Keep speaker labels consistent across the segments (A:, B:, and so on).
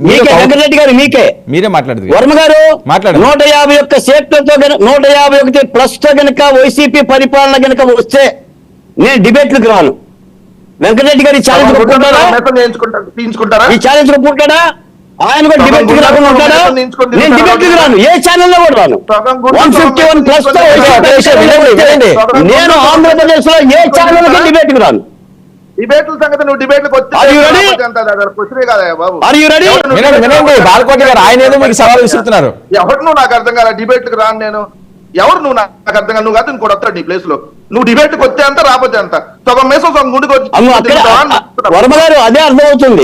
A: వెంకటరెడ్డి గారు మీరే మాట్లాడదు వర్మ గారు 151 సీట్లతో 151 ప్లస్ తో గనక వైసీపీ పరిపాలన గనక వస్తే నేను డిబేట్లకు రాను. వెంకటరెడ్డి గారు ఈ ఛాలెంజ్ ఒప్పుకుంటారా? ఈ ఛాలెంజ్ ఒప్పుకుంటాడా? ఆయన కూడా డిబేట్ రాకుండా ఉంటాడా? నేను డిబేట్ రాను, ఏ ఛానల్లో కూడా రాను. 151 ప్లస్ తో నేను ఆంధ్రప్రదేశ్ లో ఏ ఛానల్ డిబేట్ రాను.
B: డిబేట్ల సంగతి నువ్వు డిబేట్లకు
A: బాలకోటి గారు ఆయన ఏదో మీకు సవాల్ విసురుతున్నారు.
B: ఎవరు నువ్వు నాకు అర్థం కాదు, డిబేట్లకు రాను నేను. ఎవరు నువ్వు నాకు అర్థం కాదు, నువ్వు కాదు ఇంకోటి వస్తాడు నీ ప్లేస్ లో. నువ్వు డిబేట్కి వస్తే అంత రాకపోతే అంత సగం మేసం సగం గుండుకు
A: వర్మ గారు అదే అర్థం అవుతుంది.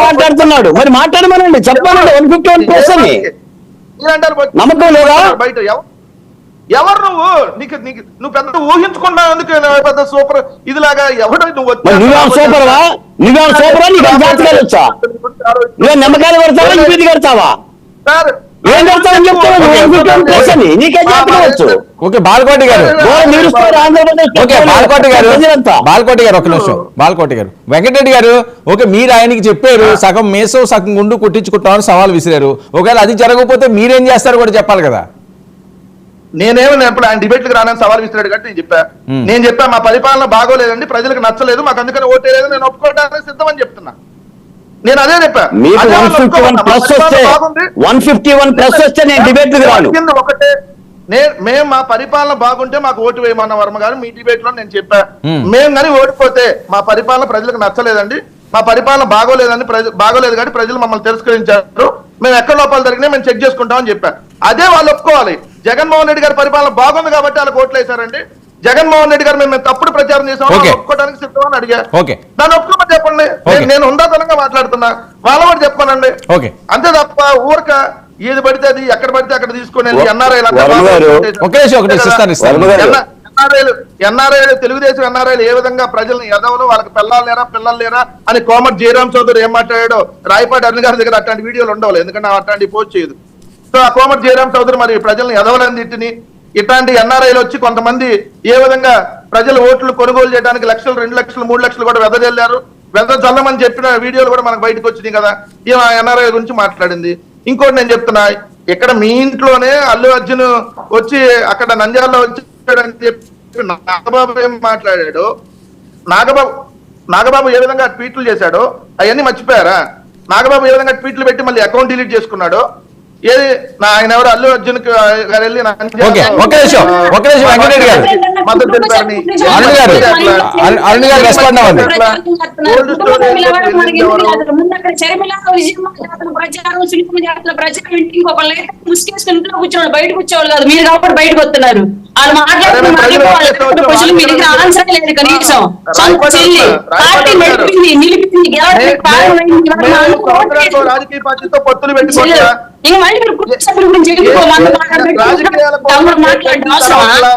A: మాట్లాడుతున్నాడు మరి మాట్లాడమనండి, చెప్పాలండి. 151 ప్లస్ అని నమ్మకం లేదా?
B: బయట ఎవరు నువ్వు నువ్వు పెద్ద ఊహించుకున్నావు ఎందుకు పెద్ద సూపర్ ఇదిలాగా ఎవడు నువ్వు
A: సూపర్వా? నువ్వే సూపరా? నీకు జాతకాలు వచ్చా? నువ్వే నిమ్మకాయలు కడతావా? ఇంటి కడతావా? ఏం కడతావని చెప్తావు? నీకే జాతకం వచ్చు.
C: ఓకే బాలకోటి గారు, బాలకోటి గారు ఒక నిమిషం. బాలకోటి గారు, వెంకటరెడ్డి గారు ఓకే మీరు ఆయనకి చెప్పారు సగం మేసం సగం గుండు కుట్టించుకుంటామని సవాల్ విసిరారు. ఒకవేళ అది జరగకపోతే మీరేం చేస్తారు కూడా చెప్పాలి కదా.
B: నేనేమో ఆయన డిబేట్లకు రానని సవాల్ విసిరాడు కాబట్టి నేను చెప్పా మా పరిపాలన బాగోలేదండి, ప్రజలకు నచ్చలేదు, మాకు అందుకని ఓటేలేదు, నేను ఒప్పుకోవడానికి సిద్ధమని చెప్తున్నా. నేను అదే చెప్పా. ఒకటే మేము మా పరిపాలన బాగుంటే మాకు ఓటు వేయమన్న వర్మ గారు మీ డిబేట్ లో నేను చెప్పా. మేము కానీ ఓడిపోతే మా పరిపాలన ప్రజలకు నచ్చలేదండి, మా పరిపాలన బాగోలేదు కానీ ప్రజలు మమ్మల్ని తిరస్కరించారు, మేము ఎక్కడ లోపాలు జరిగినా మేము చెక్ చేసుకుంటామని చెప్పా. అదే వాళ్ళు ఒప్పుకోవాలి. జగన్మోహన్ రెడ్డి గారి పరిపాలన బాగుంది కాబట్టి వాళ్ళకి ఓట్లు వేశారండి. జగన్మోహన్ రెడ్డి గారు మేము తప్పుడు ప్రచారం చేసాం ఒప్పుకోవడానికి సిద్ధమని అడిగా. దాన్ని ఒప్పుకోమని చెప్పండి. నేను ఉందాతనంగా మాట్లాడుతున్నా, వాళ్ళు కూడా చెప్పానండి. అంతే తప్ప ఊరక ఏది పడితే అది ఎక్కడ పడితే అక్కడ తీసుకుని ఎన్ఆర్ఐలు తెలుగుదేశం ఎన్ఆర్ఐలు ఏ విధంగా ప్రజల్ని ఎదవలు వాళ్ళకి పిల్లలు లేరా అని కోమటి జయరాం చౌదరి ఏం మాట్లాడాడో రాయపాటి అరుణ్ గారి దగ్గర అట్లాంటి వీడియోలు ఉండవు, ఎందుకంటే అట్లాంటి పోస్ట్ చేయదు. సో ఆ కోమటి జయరాం చౌదరి మరి ప్రజల్ని ఎదవలందింటిని ఇట్లాంటి ఎన్ఆర్ఐలు వచ్చి కొంతమంది ఏ విధంగా ప్రజల ఓట్లు కొనుగోలు చేయడానికి 1 లక్షలు 2 లక్షలు 3 లక్షలు కూడా వెదజల్లారు, వెదజల్లమని చెప్పిన వీడియోలు కూడా మనకు బయటకు వచ్చినాయి కదా. ఈ ఎన్ఆర్ఐ గురించి మాట్లాడింది. ఇంకోటి నేను చెప్తున్నా, ఇక్కడ మీ ఇంట్లోనే అల్లు అర్జున్ వచ్చి అక్కడ నంద్యాలలో వచ్చాడని చెప్పి నాగబాబు ఏం మాట్లాడాడు, నాగబాబు ఏ విధంగా ట్వీట్లు చేశాడో అవన్నీ మర్చిపోయారా? నాగబాబు ఏ విధంగా ట్వీట్లు పెట్టి మళ్ళీ అకౌంట్ డిలీట్ చేసుకున్నాడో, ఏది ఆయన ఎవరు అల్లు అర్జున్ గారు వెళ్ళి
D: కూర్చోవాలి, బయట కూర్చోవాలి కాదు మీరు కాబట్టి బయటకు వస్తున్నారు. వాళ్ళు మాట్లాడుతున్న ఆన్సర్ లేదు కనీసం. పార్టీ నడిపింది నిలిపింది
B: రాజకీయ పార్టీతో పొత్తులు పెట్టుకోవాలి.
D: మాట్లాడడం అవసరమా?